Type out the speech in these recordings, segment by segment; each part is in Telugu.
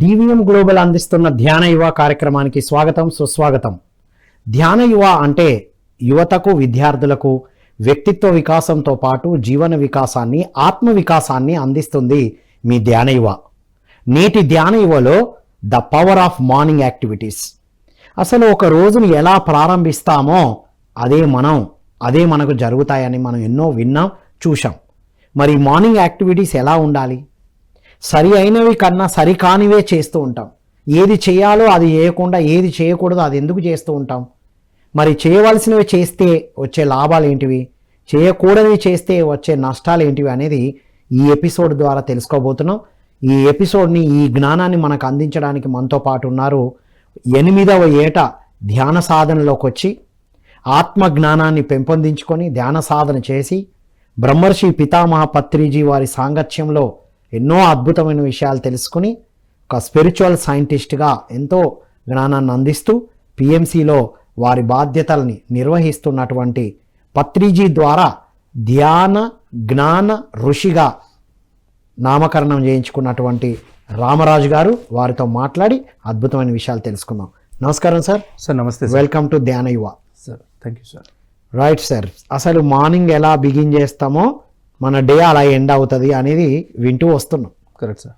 డివిఎం గ్లోబల్ అందిస్తున్న ధ్యాన యువ కార్యక్రమానికి స్వాగతం సుస్వాగతం. ధ్యాన యువ అంటే యువతకు విద్యార్థులకు వ్యక్తిత్వ వికాసంతో పాటు జీవన వికాసాన్ని ఆత్మ వికాసాన్ని అందిస్తుంది మీ ధ్యాన యువ. నేటి ధ్యాన యువలో the power of morning activities. అసలు ఒక రోజును ఎలా ప్రారంభిస్తామో అదే మనకు జరుగుతాయని మనం ఎన్నో విన్నాం చూసాం. మరి మార్నింగ్ యాక్టివిటీస్ ఎలా ఉండాలి? సరి అయినవి కన్నా సరికానివే చేస్తూ ఉంటాం. ఏది చేయాలో అది చేయకుండా ఏది చేయకూడదో అది ఎందుకు చేస్తూ ఉంటాం? మరి చేయవలసినవి చేస్తే వచ్చే లాభాలు ఏంటివి, చేయకూడనివి చేస్తే వచ్చే నష్టాలు ఏంటివి అనేది ఈ ఎపిసోడ్ ద్వారా తెలుసుకోబోతున్నాం. ఈ ఎపిసోడ్ని, ఈ జ్ఞానాన్ని మనకు అందించడానికి మనతో పాటు ఉన్నారు 8వ ఏట ధ్యాన సాధనలోకి వచ్చి ఆత్మ జ్ఞానాన్ని పెంపొందించుకొని ధ్యాన సాధన చేసి బ్రహ్మర్షి పితామహ పత్రిజీ వారి సాంగత్యంలో ఎన్నో అద్భుతమైన విషయాలు తెలుసుకుని ఒక స్పిరిచువల్ సైంటిస్ట్గా ఎంతో జ్ఞానాన్ని అందిస్తూ పిఎంసిలో వారి బాధ్యతల్ని నిర్వహిస్తున్నటువంటి పత్రిజీ ద్వారా ధ్యాన జ్ఞాన ఋషిగా నామకరణం చేయించుకున్నటువంటి రామరాజు గారు, వారితో మాట్లాడి అద్భుతమైన విషయాలు తెలుసుకుందాం. నమస్కారం సార్. సార్ నమస్తే. వెల్కమ్ టు ధ్యాన యువ. Sir thank you sir. Right sir, అసలు మార్నింగ్ ఎలా బిగిన్ చేస్తామో మన డే అలా ఎండ్ అవుతుంది అనేది వింటూ వస్తున్నాం. Correct sir.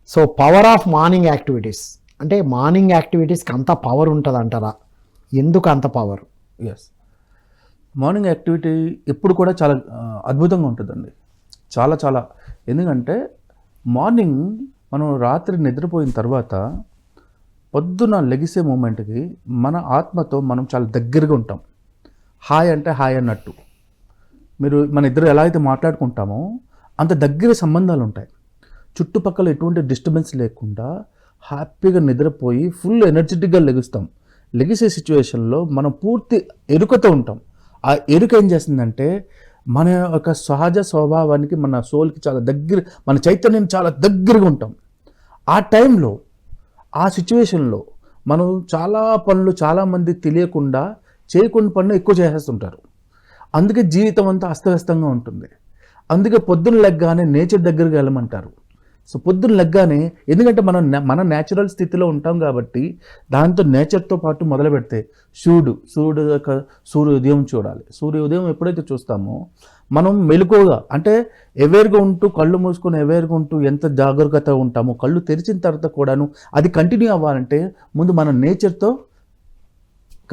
So power of morning activities అంటే మార్నింగ్ యాక్టివిటీస్కి అంత పవర్ ఉంటుంది అంటారా? ఎందుకు అంత పవర్? ఎస్, మార్నింగ్ యాక్టివిటీ ఎప్పుడు కూడా చాలా అద్భుతంగా ఉంటుందండి. చాలా చాలా. ఎందుకంటే మార్నింగ్ మనం రాత్రి నిద్రపోయిన తర్వాత పొద్దున లెగిసే మూమెంట్కి మన ఆత్మతో మనం చాలా దగ్గరగా ఉంటాం. హాయ్ అంటే హాయ్ అన్నట్టు. మన ఇద్దరు ఎలా అయితే మాట్లాడుకుంటామో అంత దగ్గర సంబంధాలు ఉంటాయి. చుట్టుపక్కల ఎటువంటి డిస్టర్బెన్స్ లేకుండా హ్యాపీగా నిద్రపోయి ఫుల్ ఎనర్జెటిక్గా లెగుస్తాం. లెగిసే సిచ్యువేషన్లో మనం పూర్తి ఎరుకతో ఉంటాం. ఆ ఎరుక ఏం చేస్తుందంటే మన యొక్క సహజ స్వభావానికి, మన సోల్కి చాలా దగ్గర, మన చైతన్యం చాలా దగ్గరగా ఉంటాం. ఆ టైంలో, ఆ సిచ్యువేషన్లో మనం చాలా పనులు చాలామంది తెలియకుండా చేయకుండా పనులు ఎక్కువ చేసేస్తుంటారు. అందుకే జీవితం అంతా అస్తవ్యస్తంగా ఉంటుంది. అందుకే పొద్దున్న లెగ్గానే నేచర్ దగ్గరికి వెళ్ళమంటారు. సో పొద్దున్న లెగ్గానే, ఎందుకంటే మన న్యాచురల్ స్థితిలో ఉంటాం కాబట్టి దాంతో నేచర్తో పాటు మొదలు పెడితే సూర్యోదయం చూడాలి. సూర్యోదయం ఎప్పుడైతే చూస్తామో మనం మెలకువగా, అంటే అవేర్గా ఉంటూ, కళ్ళు మూసుకొని అవేర్గా ఉంటూ ఎంత జాగ్రత్తగా ఉంటామో, కళ్ళు తెరిచిన తర్వాత కూడాను అది కంటిన్యూ అవ్వాలంటే ముందు మనం నేచర్తో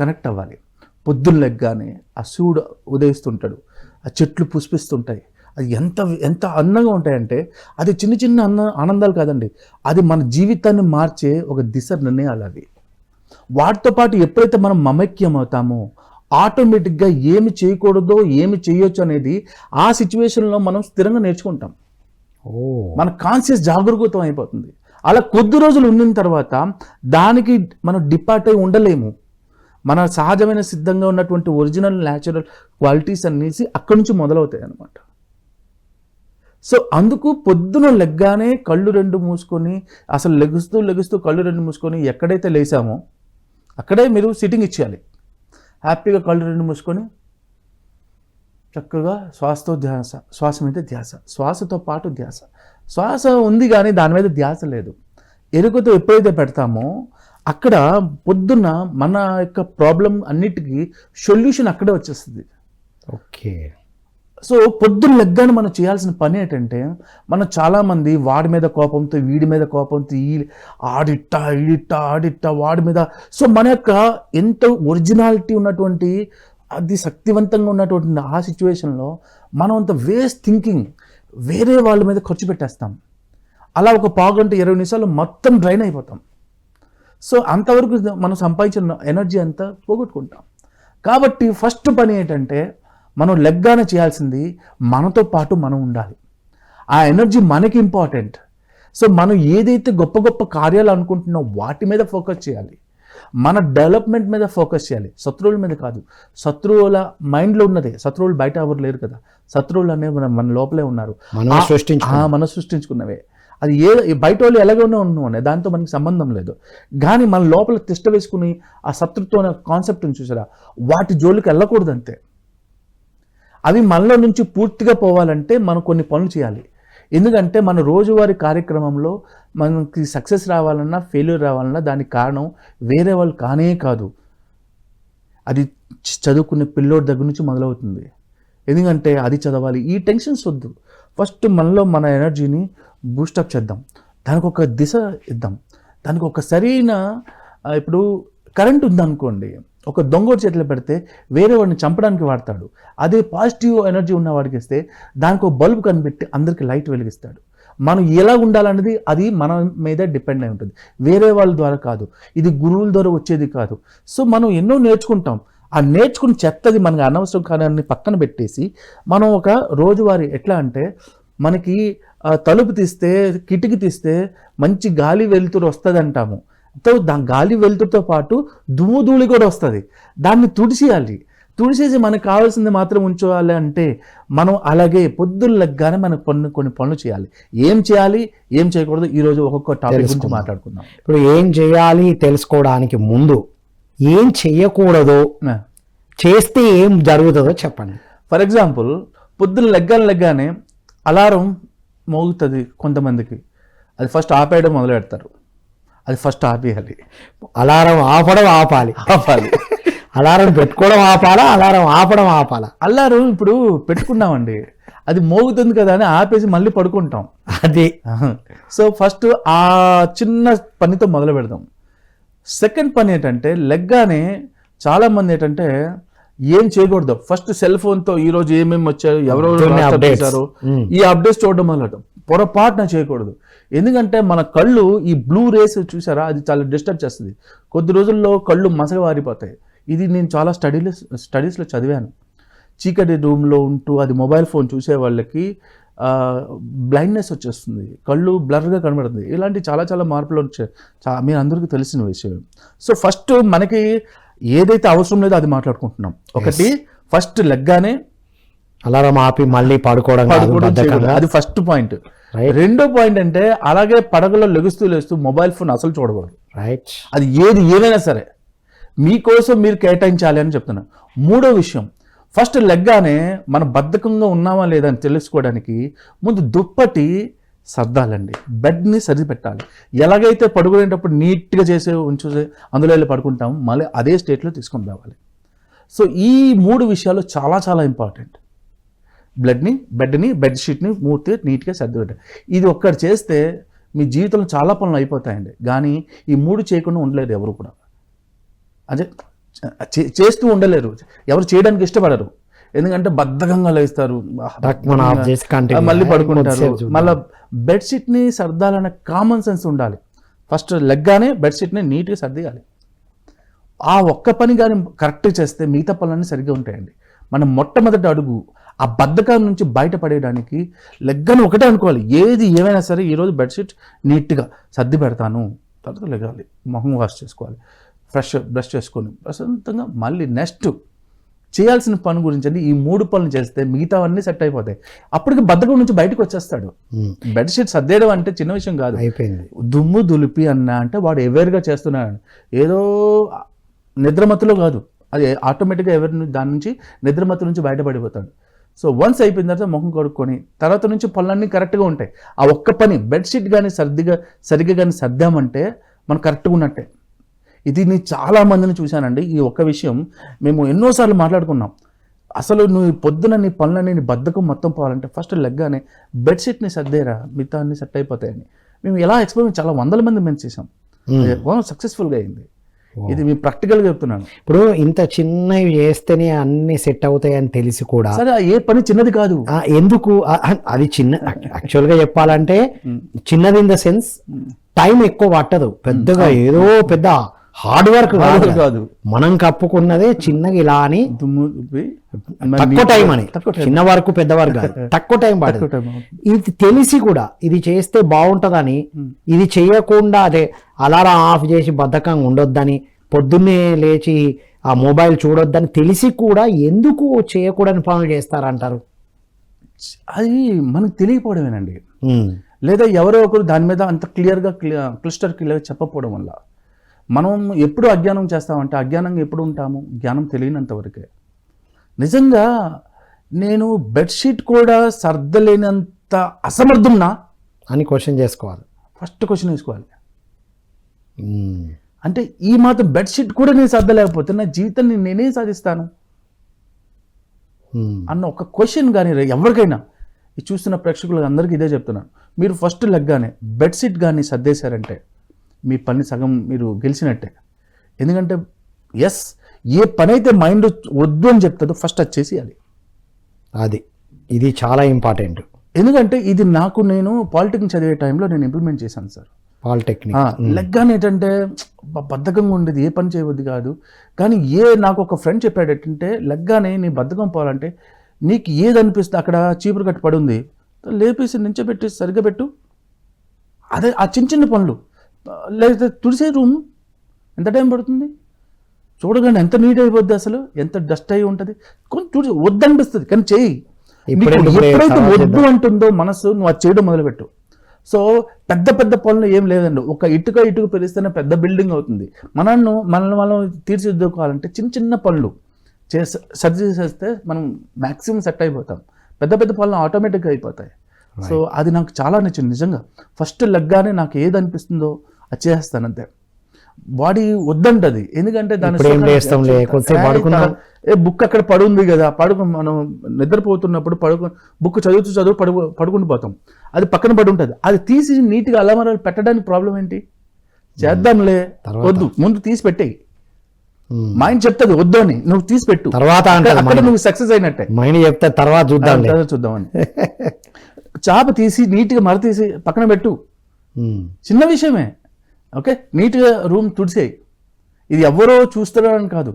కనెక్ట్ అవ్వాలి. పొద్దున్న లెగ్గానే ఆ సూర్యుడు ఉదయిస్తుంటాడు, ఆ చెట్లు పుష్పిస్తుంటాయి. అది ఎంత అందంగా ఉంటాయంటే అది చిన్న చిన్న ఆనందాలు కాదండి, అది మన జీవితాన్ని మార్చే ఒక దిశ నిర్ణయాలు. అవి వాటితో పాటు ఎప్పుడైతే మనం మమైక్యం అవుతామో ఆటోమేటిక్గా ఏమి చేయకూడదో ఏమి చేయొచ్చు అనేది ఆ సిచ్యువేషన్లో మనం స్థిరంగా నేర్చుకుంటాం. మన కాన్షియస్ జాగరూకతం అయిపోతుంది. అలా కొద్ది రోజులు ఉండిన తర్వాత దానికి మనం డిపార్ట్ అయి ఉండలేము. మన సహజమైన సిద్ధంగా ఉన్నటువంటి ఒరిజినల్ న్యాచురల్ క్వాలిటీస్ అనేసి అక్కడి నుంచి మొదలవుతాయి అన్నమాట. సో అందుకు పొద్దున లెగ్గానే కళ్ళు రెండు మూసుకొని, అసలు లెగుస్తూ కళ్ళు రెండు మూసుకొని ఎక్కడైతే లేసామో అక్కడే మీరు సిట్టింగ్ ఇచ్చేయాలి. హ్యాపీగా కళ్ళు రెండు మూసుకొని చక్కగా శ్వాసతో ధ్యాస, శ్వాస మీద ధ్యాస, శ్వాసతో పాటు ధ్యాస. శ్వాస ఉంది కానీ దాని మీద ధ్యాస లేదు. ఎరుకతో ఎప్పుడైతే పెడతామో అక్కడ పొద్దున్న మన యొక్క ప్రాబ్లం అన్నిటికీ సొల్యూషన్ అక్కడే వచ్చేస్తుంది. ఓకే. సో పొద్దున్న లెగ్గానే మనం చేయాల్సిన పని ఏంటంటే, మనం చాలామంది వాడి మీద కోపంతో, వీడి మీద కోపంతో, ఆడిట్ట వాడి మీద. సో మన యొక్క ఎంత ఒరిజినాలిటీ ఉన్నటువంటి, అది శక్తివంతంగా ఉన్నటువంటి ఆ సిచ్యువేషన్లో మనం అంత వేస్ట్ థింకింగ్ వేరే వాళ్ళ మీద ఖర్చు పెట్టేస్తాం. అలా ఒక పావుగంట 20 నిమిషాలు మొత్తం డ్రైన్ అయిపోతాం. సో అంతవరకు మనం సంపాదించిన ఎనర్జీ అంతా పోగొట్టుకుంటాం. కాబట్టి ఫస్ట్ పని ఏంటంటే మనం లెగ్గానే చేయాల్సింది మనతో పాటు మనం ఉండాలి. ఆ ఎనర్జీ మనకి ఇంపార్టెంట్. సో మనం ఏదైతే గొప్ప గొప్ప కార్యాలు అనుకుంటున్నామో వాటి మీద ఫోకస్ చేయాలి. మన డెవలప్మెంట్ మీద ఫోకస్ చేయాలి, శత్రువుల మీద కాదు. శత్రువుల మైండ్లో ఉన్నదే, శత్రువులు బయట ఎవరు లేరు కదా. శత్రువులు అనేవి మన లోపలే ఉన్నారు, మనం సృష్టించుకున్నవే. అది బయట వాళ్ళు ఎలాగైనా ఉన్నామనే దాంతో మనకి సంబంధం లేదు. కానీ మన లోపల తిష్ట వేసుకుని ఆ శత్రుత్వం అనే కాన్సెప్ట్ని చూసారా, వాటి జోలికి వెళ్ళకూడదు అంతే. అవి మనలో నుంచి పూర్తిగా పోవాలంటే మనం కొన్ని పనులు చేయాలి. ఎందుకంటే మన రోజువారీ కార్యక్రమంలో మనకి సక్సెస్ రావాలన్నా ఫెయిల్యూర్ రావాలన్నా దానికి కారణం వేరే వాళ్ళు కానే కాదు. అది చదువుకునే పిల్లోడి దగ్గర నుంచి మొదలవుతుంది. ఎందుకంటే అది చదవాలి, ఈ టెన్షన్స్ వద్దు. ఫస్ట్ మనలో మన ఎనర్జీని బూస్టప్ చేద్దాం, దానికి ఒక దిశ ఇద్దాం, దానికి ఒక సరైన ఇప్పుడు కరెంట్ ఉందనుకోండి, ఒక దొంగోడి చేతిలో పెడితే వేరే వాడిని చంపడానికి వాడతాడు. అదే పాజిటివ్ ఎనర్జీ ఉన్న వాడికి ఇస్తే దానికి ఒక బల్బు కనిపెట్టి అందరికీ లైట్ వెలిగిస్తాడు. మనం ఎలా ఉండాలనేది అది మన మీద డిపెండ్ అయి ఉంటుంది, వేరే వాళ్ళ ద్వారా కాదు, ఇది గురువుల ద్వారా వచ్చేది కాదు. సో మనం ఎన్నో నేర్చుకుంటాం, ఆ నేర్చుకుని చెత్తది మనకు అనవసరం కాదని పక్కన పెట్టేసి మనం ఒక రోజువారీ ఎట్లా అంటే మనకి తలుపు తీస్తే కిటికీ తీస్తే మంచి గాలి వెలుతురు వస్తుంది అంటాము. గాలి వెలుతురుతో పాటు దుమ్ము ధూళి కూడా వస్తుంది, దాన్ని తుడిచేయాలి. తుడిచేసి మనకు కావాల్సింది మాత్రం ఉంచుకోవాలి అంటే మనం అలాగే పొద్దున్న లెగ్గానే మనకు కొన్ని పనులు చేయాలి. ఏం చేయాలి, ఏం చేయకూడదు, ఈరోజు ఒక్కొక్క టాపిక్ గురించి మాట్లాడుకుందాం. ఇప్పుడు ఏం చేయాలి తెలుసుకోవడానికి ముందు ఏం చెయ్యకూడదో, చేస్తే ఏం జరుగుతుందో చెప్పండి. ఫర్ ఎగ్జాంపుల్, పొద్దున్న లెగ్గానే అలారం మోగుతుంది కొంతమందికి, అది ఫస్ట్ ఆపేయడం మొదలు పెడతారు. అది ఫస్ట్ ఆపేయాలి. అలారం ఆపడం ఆపాలి. అలారం పెట్టుకోవడం ఆపాలా, అలారం ఆపడం ఆపాలా? అలారం ఇప్పుడు పెట్టుకున్నామండి, అది మోగుతుంది కదా అని ఆపేసి మళ్ళీ పడుకుంటాం. అది సో ఫస్ట్ ఆ చిన్న పనితో మొదలు పెడదాం. సెకండ్ పని ఏంటంటే లెగ్గానే చాలామంది ఏంటంటే ఏం చేయకూడదు, ఫస్ట్ సెల్ ఫోన్తో ఈరోజు ఏమేమి వచ్చారు, ఎవరెవరు చేశారు, ఈ అప్డేట్స్ చూడడం వల్ల పొరపాటున చేయకూడదు. ఎందుకంటే మన కళ్ళు ఈ బ్లూ రేస్ చూసారా, అది చాలా డిస్టర్బ్ చేస్తుంది. కొద్ది రోజుల్లో కళ్ళు మసకవారిపోతాయి. ఇది నేను చాలా స్టడీస్లో చదివాను. చీకటి రూమ్లో ఉంటూ అది మొబైల్ ఫోన్ చూసే వాళ్ళకి బ్లైండ్నెస్ వచ్చేస్తుంది, కళ్ళు బ్లర్గా కనబడుతుంది. ఇలాంటి చాలా చాలా మార్పులు వచ్చాయి, మీ అందరికీ తెలిసిన విషయం. సో ఫస్ట్ మనకి ఏదైతే అవసరం లేదో అది మాట్లాడుకుంటున్నాం. ఒకటి ఫస్ట్ లెగ్గానే అలారం ఆపి మళ్ళీ పడుకోవడం, అది ఫస్ట్ పాయింట్. రెండో పాయింట్ అంటే అలాగే పడగలో లేస్తూ మొబైల్ ఫోన్ అసలు చూడకూడదు. రైట్, అది ఏమైనా సరే మీకోసం మీరు కేటాయించాలి అని చెప్తున్నాను. మూడో విషయం, ఫస్ట్ లెగ్గానే మన బద్ధకంగా ఉన్నామా లేదా అని తెలుసుకోవడానికి ముందు దుప్పటి సర్దాలండి, బెడ్ని సరిపెట్టాలి. ఎలాగైతే పడుకునేటప్పుడు నీట్గా ఉంచే అందులో వెళ్ళి పడుకుంటాము, మళ్ళీ అదే స్టేట్లో తీసుకొని రావాలి. సో ఈ మూడు విషయాలు చాలా చాలా ఇంపార్టెంట్. బెడ్ని బెడ్షీట్ని నీట్గా సర్దిపెట్టాలి. ఇది ఒక్కటి చేస్తే మీ జీవితంలో చాలా పనులు అయిపోతాయండి. కానీ ఈ మూడు చేయకుండా ఉండలేరు ఎవరు కూడా, అదే చేస్తూ ఉండలేరు, ఎవరు చేయడానికి ఇష్టపడరు. ఎందుకంటే బద్ధకంగా లేస్తారు, మళ్ళీ పడుకుంటారు. మళ్ళీ బెడ్షీట్ని సర్దాలనే కామన్ సెన్స్ ఉండాలి. ఫస్ట్ లెగ్గానే బెడ్షీట్ని నీట్గా సర్దియాలి. ఆ ఒక్క పని కానీ కరెక్ట్గా చేస్తే మిగతా పనులన్నీ సరిగ్గా ఉంటాయండి. మనం మొట్టమొదటి అడుగు ఆ బద్ధకం నుంచి బయటపడేయడానికి లెగ్గాను ఒకటే అనుకోవాలి. ఏమైనా సరే ఈరోజు బెడ్షీట్ నీట్గా సర్ది పెడతాను, తర్వాత లెగాలి, మొహం వాష్ చేసుకోవాలి, బ్రష్ చేసుకొని ప్రశాంతంగా మళ్ళీ నెక్స్ట్ చేయాల్సిన పని గురించి అంటే ఈ మూడు పనులు చేస్తే మిగతావన్నీ సెట్ అయిపోతాయి. అప్పటికి బద్ధకం నుంచి బయటకు వచ్చేస్తాడు. బెడ్షీట్ సర్దేయడం అంటే చిన్న విషయం కాదు, అయిపోయింది. దుమ్ము దులిపి అంటే వాడు అవేర్గా చేస్తున్నాడు, ఏదో నిద్రమత్తులో కాదు, అది ఆటోమేటిక్గా దాని నుంచి నిద్రమత్తు నుంచి బయటపడిపోతాడు. సో వన్స్ అయిపోయిన తర్వాత ముఖం కడుక్కొని తర్వాత నుంచి పనులన్నీ కరెక్ట్గా ఉంటాయి. ఆ ఒక్క పని బెడ్షీట్ కానీ సరిగ్గా కానీ సర్దామంటే మనం కరెక్ట్గా ఉన్నట్టే. ఇది నేను చాలామందిని చూశానండి. ఈ ఒక్క విషయం మేము ఎన్నోసార్లు మాట్లాడుకున్నాం. అసలు నువ్వు పొద్దున నీ పనులని నీ బద్ధకం మొత్తం పోవాలంటే ఫస్ట్ లెగ్గానే బెడ్షీట్ని సర్దేరా, మిగతా అన్ని సెట్ అయిపోతాయని మేము ఎలా ఎక్స్పెరిమెంట్ చాలా 100 మంది మేము చేసాం, సక్సెస్ఫుల్గా అయింది. ఇది మీ ప్రాక్టికల్గా చెప్తున్నాను. ఇప్పుడు ఇంత చిన్నవి చేస్తేనే అన్ని సెట్ అవుతాయని తెలిసి కూడా సరే ఏ పని చిన్నది కాదు, ఎందుకు అది చిన్న యాక్చువల్గా చెప్పాలంటే చిన్నది ఇన్ ద సెన్స్ టైం ఎక్కువ పట్టదు, పెద్దగా ఏదో పెద్ద హార్డ్ వర్క్ కాదు. మనం కప్పుకున్నదే చిన్నగా ఇలా అని తక్కువ టైం అని, చిన్న వరకు పెద్ద వరకు కాదు, తక్కువ టైం పడుతుంది. ఇది తెలిసి కూడా ఇది చేస్తే బాగుంటుందని, ఇది చేయకుండా అదే అలారం ఆఫ్ చేసి బద్ధకంగా ఉండొద్దని, పొద్దున్నే లేచి ఆ మొబైల్ చూడొద్దని తెలిసి కూడా ఎందుకు చేయకూడని పనులు చేస్తారంటారు? అది మనకు తెలియకపోవడమేనండి, లేదా ఎవరో ఒకరు దాని మీద అంత క్లియర్గా చెప్పకపోవడం వల్ల. మనం ఎప్పుడు అజ్ఞానం చేస్తామంటే అజ్ఞానంగా ఎప్పుడు ఉంటాము, జ్ఞానం తెలియనంత వరకే. నిజంగా నేను బెడ్షీట్ కూడా సర్దలేనంత ఎంత అసమర్థున్నా అని క్వశ్చన్ చేసుకోవాలి. ఫస్ట్ క్వశ్చన్ వేసుకోవాలి. మ్మ్. అంటే ఈ మాత్రం బెడ్షీట్ కూడా నేను సర్దలేకపోతే నా జీవితాన్ని నేనేం సాధిస్తాను మ్మ్. అన్న ఒక క్వశ్చన్ కానీ ఎవరికైనా, ఈ చూస్తున్న ప్రేక్షకులకు అందరికీ ఇదే చెప్తున్నాను. మీరు ఫస్ట్ లెగ్గానే బెడ్షీట్ కానీ సర్దేశారంటే మీ పని సగం మీరు గెలిచినట్టే. ఎందుకంటే ఎస్, ఏ పని అయితే మైండ్ వద్దు అని చెప్తుందో ఫస్ట్ అది చేసేయాలి. ఇది చాలా ఇంపార్టెంట్. ఎందుకంటే ఇది నేను పాలిటెక్నిక్ చదివే టైంలో నేను ఇంప్లిమెంట్ చేశాను సార్. పాలిటెక్నిక్ లెగ్గానే ఏంటంటే బద్ధకంగా ఉండేది, ఏ పని చేయవద్దు కాదు. కానీ నాకు ఒక ఫ్రెండ్ చెప్పాడు ఏంటంటే, లెగ్గానే నీ బద్ధకం పోవాలంటే నీకు ఏది అనిపిస్తుంది, అక్కడ చీపురు కట్టి పడి ఉంది, లేపేసి నించోబెట్టి సరిగ్గా పెట్టు. అదే ఆ చిన్న చిన్న పనులు. లేకపోతే తుడిసే రూమ్ ఎంత టైం పడుతుంది చూడగానే, ఎంత నీట్ అయిపోద్ది, అసలు ఎంత డస్ట్ అయి ఉంటుంది. కొంచెం వద్దనిపిస్తుంది కానీ చేయి. ఎప్పుడైతే వద్దు అంటుందో మనసు, నువ్వు అది చేయడం మొదలుపెట్టు. సో పెద్ద పెద్ద పనులు ఏం లేదండి. ఒక ఇటుక పెరిస్తేనే పెద్ద బిల్డింగ్ అవుతుంది. మనల్ని మనం తీర్చిదిద్దుకోవాలంటే చిన్న చిన్న పనులు సర్జరీ చేస్తే మనం మ్యాక్సిమం సెట్ అయిపోతాం. పెద్ద పెద్ద పనులు ఆటోమేటిక్గా అయిపోతాయి. సో అది నాకు చాలా నచ్చింది నిజంగా. ఫస్ట్ లెగ్గానే నాకు ఏది అనిపిస్తుందో అది చేస్తాను అంతే. బాడీ వద్దంటది, ఎందుకంటే దాని బుక్ అక్కడ పడుంది కదా, మనం నిద్రపోతున్నప్పుడు బుక్ చదువుతూ పడుకుని పోతాం, అది పక్కన పడి ఉంటుంది. అది తీసి నీట్గా అలమారాలు పెట్టడానికి ప్రాబ్లం ఏంటి? చేద్దాంలే, వద్దు, ముందు తీసి పెట్టేయి. మైండ్ చెప్తుంది వద్దు అని, నువ్వు తీసి పెట్టు, తర్వాత అక్కడ నువ్వు సక్సెస్ అయినట్టే. మైండ్ చెప్తే తర్వాత చూద్దామని చాప తీసి నీట్గా మర తీసి పక్కన పెట్టు. చిన్న విషయమే. ఓకే, నీట్గా రూమ్ తుడిసేయి. ఇది ఎవరో చూస్తారని కాదు,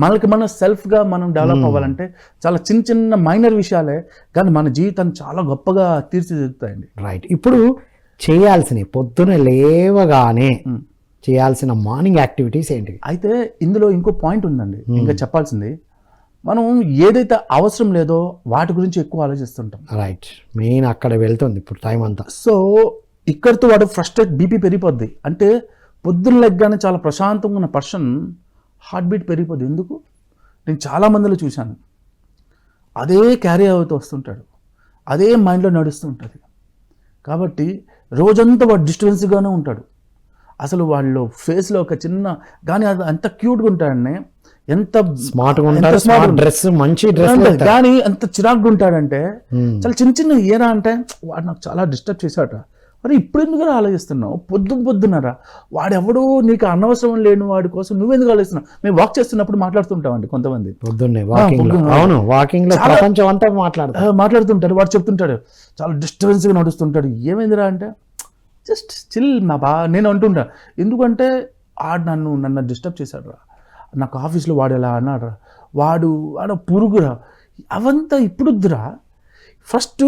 మనకి మనం సెల్ఫ్గా మనం డెవలప్ అవ్వాలంటే చాలా చిన్న చిన్న మైనర్ విషయాలే కానీ మన జీవితాన్ని చాలా గొప్పగా తీర్చిదిద్దుతాయండి. రైట్. ఇప్పుడు చేయాల్సినవి పొద్దున లేవగానే చేయాల్సిన మార్నింగ్ యాక్టివిటీస్ ఏంటి? అయితే ఇందులో ఇంకో పాయింట్ ఉందండి, ఇంకా చెప్పాల్సింది. మనం ఏదైతే అవసరం లేదో వాటి గురించి ఎక్కువ ఆలోచిస్తుంటాం. రైట్, మెయిన్ అక్కడ వెళ్తుంది ఇప్పుడు టైం అంతా. సో ఇక్కడితో వాడు ఫ్రస్ట్రేట్, బీపీ పెరిగిపోద్ది. అంటే పొద్దున్న లెగ్గానే చాలా ప్రశాంతంగా ఉన్న పర్సన్ హార్ట్ బీట్ పెరిగిపోద్ది. ఎందుకు? నేను చాలా మందిలో చూశాను, అదే క్యారీ అవుతూ వస్తుంటాడు, అదే మైండ్లో నడుస్తూ ఉంటుంది. కాబట్టి రోజంతా వాడు డిస్టర్బెన్స్గానే ఉంటాడు. అసలు వాళ్ళు ఫేస్లో ఒక చిన్న కానీ అది అంత క్యూట్గా ఉంటాడని, ఎంత స్మార్ట్గా ఉంటాడు, డ్రెస్ మంచి డ్రెస్ కానీ ఎంత చిరాకుగా ఉంటాడంటే, చాలా చిన్న చిన్న ఏరా అంటే వాడు నాకు చాలా డిస్టర్బ్ చేశాట. మరి ఇప్పుడు ఎందుకు ఆలోచిస్తున్నావు? పొద్దున్నరా వాడెవడో నీకు అనవసరం లేని వాడి కోసం నువ్వెందుకు ఆలోచిస్తున్నావు? మేము వాక్ చేస్తున్నప్పుడు మాట్లాడుతుంటామండి కొంతమంది, పొద్దున్నే వాకింగ్ ప్రపంచం అంతా మాట్లాడుతుంటారు. వాడు చెప్తుంటాడు చాలా డిస్టర్బెన్స్గా నడుస్తుంటాడు. ఏమైందిరా అంటే జస్ట్ చిల్ మా నేను అంటుంటా. ఎందుకంటే నన్ను డిస్టర్బ్ చేశాడు రా, నాకు ఆఫీస్లో వాడు ఎలా అన్నాడు రా, వాడు పురుగురా, అవంతా ఇప్పుడు వద్దురా. ఫస్ట్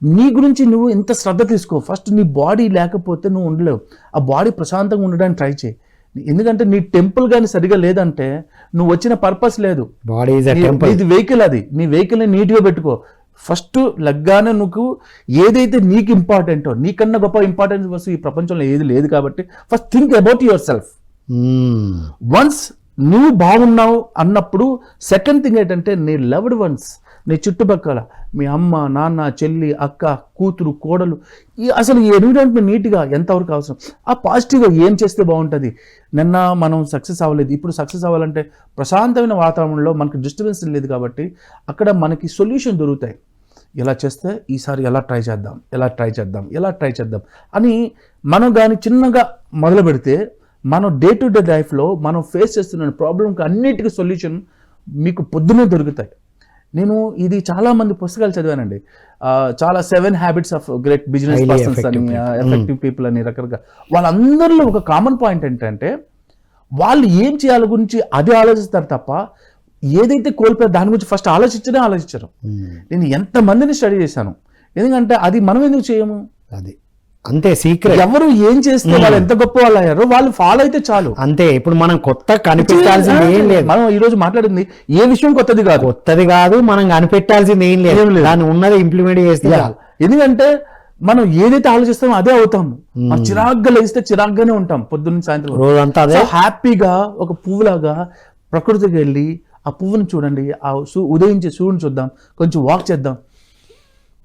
నీ గురించి నువ్వు ఎంత శ్రద్ధ తీసుకో. ఫస్ట్ నీ బాడీ లేకపోతే నువ్వు ఉండలేవు. ఆ బాడీ ప్రశాంతంగా ఉండడానికి ట్రై చేయి. ఎందుకంటే నీ టెంపుల్ కానీ సరిగా లేదంటే నువ్వు వచ్చిన పర్పస్ లేదు. బాడీ ఇది వెహికల్, అది నీ వెహికల్ని నీట్గా పెట్టుకో. ఫస్ట్ లగ్గానే నువ్వు ఏదైతే నీకు ఇంపార్టెంటో, నీకన్నా గొప్ప ఇంపార్టెన్స్ వస్తు ఈ ప్రపంచంలో ఏది లేదు. కాబట్టి first think about your self. Once నువ్వు బాగున్నావు అన్నప్పుడు సెకండ్ థింగ్ ఏంటంటే నీ లవ్డ్ వన్స్, నీ చుట్టుపక్కల మీ అమ్మ, నాన్న, చెల్లి, అక్క, కూతురు, కోడలు, అసలు ఈ ఎన్విరాన్మెంట్ నీట్గా ఎంతవరకు అవసరం, ఆ పాజిటివ్గా ఏం చేస్తే బాగుంటుంది. నిన్న మనం సక్సెస్ అవ్వలేదు, ఇప్పుడు సక్సెస్ అవ్వాలంటే ప్రశాంతమైన వాతావరణంలో మనకు డిస్టర్బెన్స్ లేదు. కాబట్టి అక్కడ మనకి సొల్యూషన్ దొరుకుతాయి. ఎలా చేస్తే ఈసారి ఎలా ట్రై చేద్దాం అని మనం కానీ చిన్నగా మొదలు పెడితే మనం డే టు డే లైఫ్లో మనం ఫేస్ చేస్తున్న ప్రాబ్లంకి అన్నిటికీ సొల్యూషన్ మీకు పొద్దునే దొరుకుతాయి. నేను ఇది చాలా మంది పుస్తకాలు చదివానండి. చాలా 7 habits of great business persons అని, ఎఫెక్టివ్ పీపుల్ అని రకరకాల. వాళ్ళందరిలో ఒక కామన్ పాయింట్ ఏంటంటే వాళ్ళు ఏం చేయాలి గురించి అదే ఆలోచిస్తారు తప్ప ఏదైతే కోల్పోయారో దాని గురించి ఫస్ట్ ఆలోచించరు. నేను ఎంతమందిని స్టడీ చేశాను. ఎందుకంటే అది మనం ఎందుకు చేయము? అది అంతే సీక్రెట్. ఎవరు ఏం చేస్తే వాళ్ళు ఎంత గొప్ప వాళ్ళు అయ్యారో వాళ్ళు ఫాలో అయితే చాలు. అంతే. ఇప్పుడు మనం కొత్త కనిపెట్టాల్సింది ఏం లేదు. మనం ఈ రోజు మాట్లాడింది ఏ విషయం కొత్తది కాదు. మనం కనిపెట్టాల్సింది ఏం లేదు. దాన్ని ఉన్నది ఇంప్లిమెంట్ చేస్తే ఎందుకంటే మనం ఏదైతే ఆలోచిస్తామో అదే అవుతాము. మనం చిరాగ్గా లేస్తే చిరాగ్గానే ఉంటాం పొద్దున్న సాయంత్రం రోజంతా. అదే హ్యాపీగా ఒక పువ్వులాగా ప్రకృతికి వెళ్ళి ఆ పువ్వుని చూడండి, ఆ ఉదయించే సూర్యుని చూద్దాం, కొంచెం వాక్ చేద్దాం.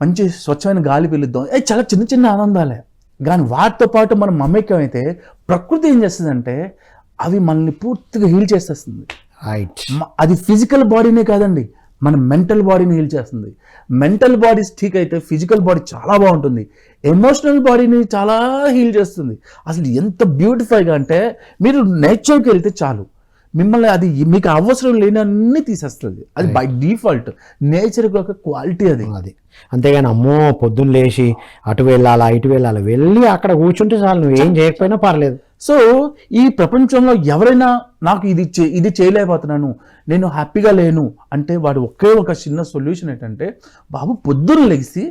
మంచి స్వచ్ఛమైన గాలి పీలుద్దాం, చాలా చిన్న చిన్న ఆనందాలే. కానీ వాటితో పాటు మనం మమేకమైతే ప్రకృతి ఏం చేస్తుందంటే అవి మనల్ని పూర్తిగా హీల్ చేసేస్తుంది. రైట్. అది ఫిజికల్ బాడీనే కాదండి, మన మెంటల్ బాడీని హీల్ చేస్తుంది. మెంటల్ బాడీ ఠీక్ అయితే ఫిజికల్ బాడీ చాలా బాగుంటుంది, ఎమోషనల్ బాడీని చాలా హీల్ చేస్తుంది. అసలు ఎంత బ్యూటిఫైగా అంటే మీరు నేచర్కి వెళ్తే చాలు, మిమ్మల్ని అది మీకు అవసరం లేని అన్ని తీసేస్తుంది. అది బై డిఫాల్ట్ నేచర్ ఒక క్వాలిటీ అది. అంతేగాని అమ్మో పొద్దున్న లేచి అటు వెళ్ళాలా ఇటు వెళ్ళాలా, వెళ్ళి అక్కడ కూర్చుంటే చాలు, నువ్వు ఏం చేయకపోయినా పర్లేదు. సో ఈ ప్రపంచంలో ఎవరైనా నాకు ఇది చేయలేకపోతున్నాను, నేను హ్యాపీగా లేను అంటే వాడు ఒకే ఒక చిన్న సొల్యూషన్ ఏంటంటే, బాబు పొద్దున్న లేచి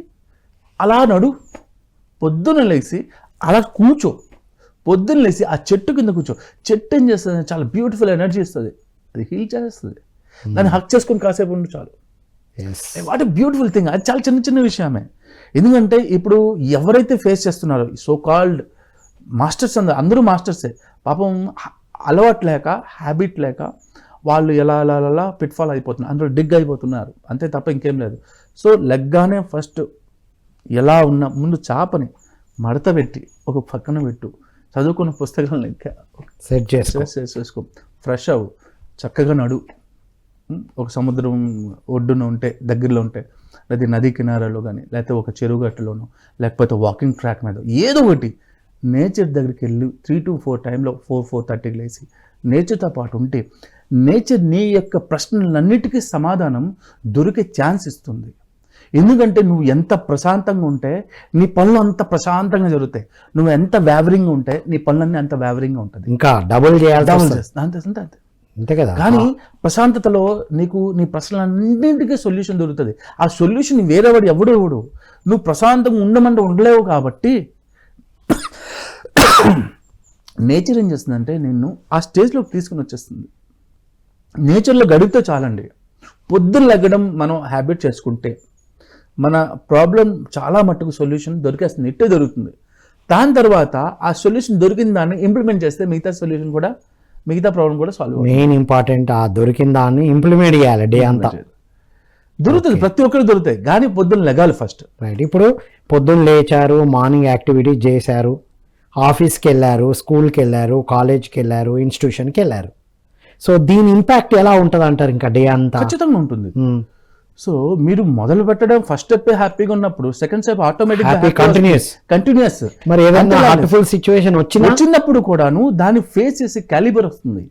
అలా నడు, పొద్దున్న లేచి అలా కూర్చో, పొద్దున్న లేచి ఆ చెట్టు కింద కూర్చో. చెట్టు ఏం చేస్తుంది, చాలా బ్యూటిఫుల్ ఎనర్జీ ఇస్తుంది, అది హీల్ చేస్తుంది. దాన్ని హక్ చేసుకొని కాసేపు ఉండు చాలు. What a beautiful thing. అది చాలా చిన్న చిన్న విషయమే. ఎందుకంటే ఇప్పుడు ఎవరైతే ఫేస్ చేస్తున్నారో సో కాల్డ్ మాస్టర్స్, అందరూ మాస్టర్సే, పాపం అలవాటు లేక హ్యాబిట్ లేక వాళ్ళు ఎలా పిట్ఫాల్ అయిపోతున్నారు, అందులో డిగ్ అయిపోతున్నారు, అంతే తప్ప ఇంకేం లేదు. సో లెగ్గానే ఫస్ట్ ఎలా ఉన్న ముందు చాపని మడత పెట్టి ఒక పక్కన పెట్టు, చదువుకున్న పుస్తకాలను లెక్క సెట్ చేసుకో, ఫ్రెష్ అవ్వు, చక్కగా నడు. ఒక సముద్రం ఒడ్డున ఉంటే దగ్గరలో ఉంటే, లేదా నదీ కినారాలో కానీ, లేకపోతే ఒక చెరువు గట్టులోనో, లేకపోతే వాకింగ్ ట్రాక్ మీద ఏదో ఒకటి నేచర్ దగ్గరికి వెళ్ళి 3 to 4 టైంలో 4:30 లేచి నేచర్తో పాటు ఉంటే నేచర్ నీ యొక్క ప్రశ్నలన్నిటికీ సమాధానం దొరికే ఛాన్స్ ఇస్తుంది. ఎందుకంటే నువ్వు ఎంత ప్రశాంతంగా ఉంటే నీ పనులు అంత ప్రశాంతంగా జరుగుతాయి, నువ్వు ఎంత వ్యావరింగ్ ఉంటే నీ పనులన్నీ అంత వ్యావరింగ్గా ఉంటుంది. ఇంకా డబుల్ చేయాలి అంతే కదా. కానీ ప్రశాంతతలో నీకు నీ ప్రశ్నలన్నింటికీ సొల్యూషన్ దొరుకుతుంది. ఆ సొల్యూషన్ వేరేవాడు ఎవడు నువ్వు ప్రశాంతంగా ఉండమంటే ఉండలేవు. కాబట్టి నేచర్ ఏం చేస్తుందంటే నిన్ను ఆ స్టేజ్లోకి తీసుకుని వచ్చేస్తుంది. నేచర్లో గడిపితే చాలండి. పొద్దున్న లెగ్గడం మనం హ్యాబిట్ చేసుకుంటే మన ప్రాబ్లం చాలా మట్టుకు సొల్యూషన్ దొరికేస్తుంది, ఇట్టే దొరుకుతుంది. దాని తర్వాత ఆ సొల్యూషన్ దొరికిన దాన్ని ఇంప్లిమెంట్ చేస్తే మిగతా ప్రాబ్లం కూడా సాల్వ్ అవుతుంది. మెయిన్ ఇంపార్టెంట్ ఆ దొరికిన దాన్ని ఇంప్లిమెంట్ చేయాలి. డే అంతా దొరుకుతుంది, ప్రతి ఒక్కరికి దొరుకుతాయి, కానీ పొద్దున్న లెగాలి ఫస్ట్. రైట్. ఇప్పుడు పొద్దున్న లేచారు, మార్నింగ్ యాక్టివిటీస్ చేశారు, ఆఫీస్కి వెళ్ళారు, స్కూల్కి వెళ్ళారు, కాలేజ్కి వెళ్ళారు, ఇన్స్టిట్యూషన్కి వెళ్ళారు. సో దీని ఇంపాక్ట్ ఎలా ఉంటుంది అంటారు ఇంకా డే అంతా? ఖచ్చితంగా ఉంటుంది. సో మీరు మొదలు పెట్టడం ఫస్ట్ స్టెప్ హ్యాపీగా ఉన్నప్పుడు సెకండ్ స్టెప్ ఆటోమేటిక్ కంటిన్యూస్. మరి ఏదైనా హార్ట్ఫుల్ సిచ్యువేషన్ వచ్చినప్పుడు కూడాను దాన్ని ఫేస్ చేసి క్యాలిబర్ వస్తుంది.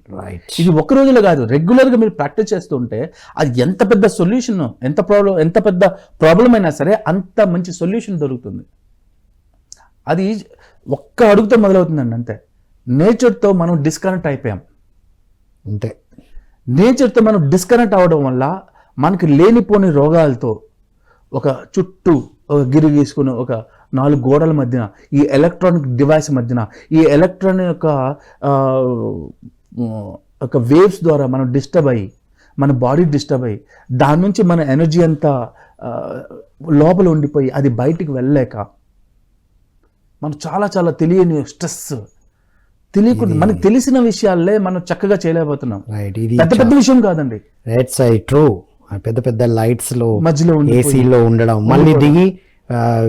ఇది ఒక రోజులో కాదు, రెగ్యులర్ గా మీరు ప్రాక్టీస్ చేస్తుంటే అది ఎంత పెద్ద సొల్యూషన్, ఎంత పెద్ద ప్రాబ్లం అయినా సరే అంత మంచి సొల్యూషన్ దొరుకుతుంది. అది ఒక్క అడుగుతో మొదలవుతుందండి, అంతే. నేచర్తో మనం డిస్కనెక్ట్ అయిపోయాం, అంతే. నేచర్తో మనం డిస్కనెక్ట్ అవ్వడం వల్ల మనకి లేనిపోని రోగాలతో ఒక చుట్టూ ఒక గిరి గీసుకుని ఒక 4 గోడల మధ్యన ఈ ఎలక్ట్రానిక్ డివైస్ మధ్యన ఈ ఎలక్ట్రానిక్ ఒక వేవ్స్ ద్వారా మనం డిస్టర్బ్ అయ్యి మన బాడీ డిస్టర్బ్ అయ్యి దాని నుంచి మన ఎనర్జీ అంతా లోపల ఉండిపోయి అది బయటికి వెళ్ళలేక మనం చాలా తెలియని స్ట్రెస్ తెలియకుండా మనకు తెలిసిన విషయాలే మనం చక్కగా చేయలేకపోతున్నాం. పెద్ద విషయం కాదండి. ట్రూ. పెద్ద లైట్స్ లో మధ్యలో ఏసీలో ఉండడం, మళ్ళీ దిగి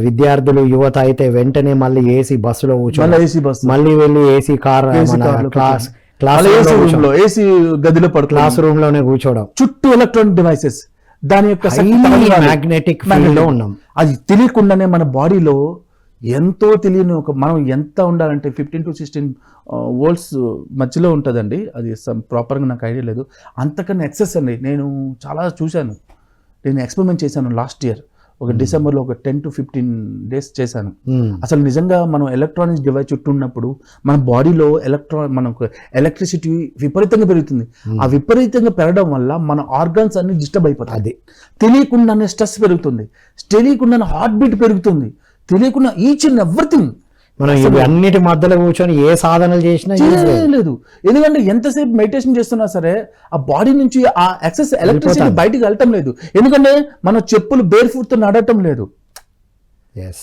విద్యార్థులు యువత అయితే వెంటనే మళ్ళీ ఏసీ బస్సులో మళ్ళీ వెళ్ళి ఏసీ కార్ ఏసీ గదిలో క్లాస్ రూమ్ లోనే కూర్చోవడం, చుట్టూ ఎలక్ట్రానిక్ డివైసెస్ దాని యొక్క మ్యాగ్నెటిక్ ఫీల్డ్ లో ఉన్నాం. అది తెలియకుండానే మన బాడీలో ఎంతో తెలియని మనం ఎంత ఉండాలంటే 15 to 16 వోల్ట్స్ మధ్యలో ఉంటుందండి. అది ప్రాపర్గా నాకు ఐడియా లేదు. అంతకన్నా ఎక్సెస్ అండి. నేను చాలా చూశాను, నేను ఎక్స్పెరిమెంట్ చేశాను లాస్ట్ ఇయర్. ఒక డిసెంబర్లో ఒక 10 to 15 days చేశాను. అసలు నిజంగా మనం ఎలక్ట్రానిక్స్ డివైస్ చుట్టూ ఉన్నప్పుడు మన బాడీలో మనకు ఎలక్ట్రిసిటీ విపరీతంగా పెరుగుతుంది. ఆ విపరీతంగా పెరగడం వల్ల మన ఆర్గాన్స్ అన్ని డిస్టర్బ్ అయిపోతాయి. అది తెలియకుండానే స్ట్రెస్ పెరుగుతుంది, తెలియకుండానే హార్ట్ బీట్ పెరుగుతుంది, తెలియకుండా ఈచ్ అండ్ ఎవ్రీథింగ్. మనం అన్నిటి మధ్యలో కూర్చొని ఏ సాధనలు చేసినా లేదు. ఎందుకంటే ఎంతసేపు మెడిటేషన్ చేస్తున్నా సరే ఆ బాడీ నుంచి ఆ ఎక్సెస్ ఎలక్ట్రిసిటీ బయటికి వెళ్ళటం లేదు. ఎందుకంటే మన చెప్పులు బేర్ ఫుట్ తో నడటం లేదు.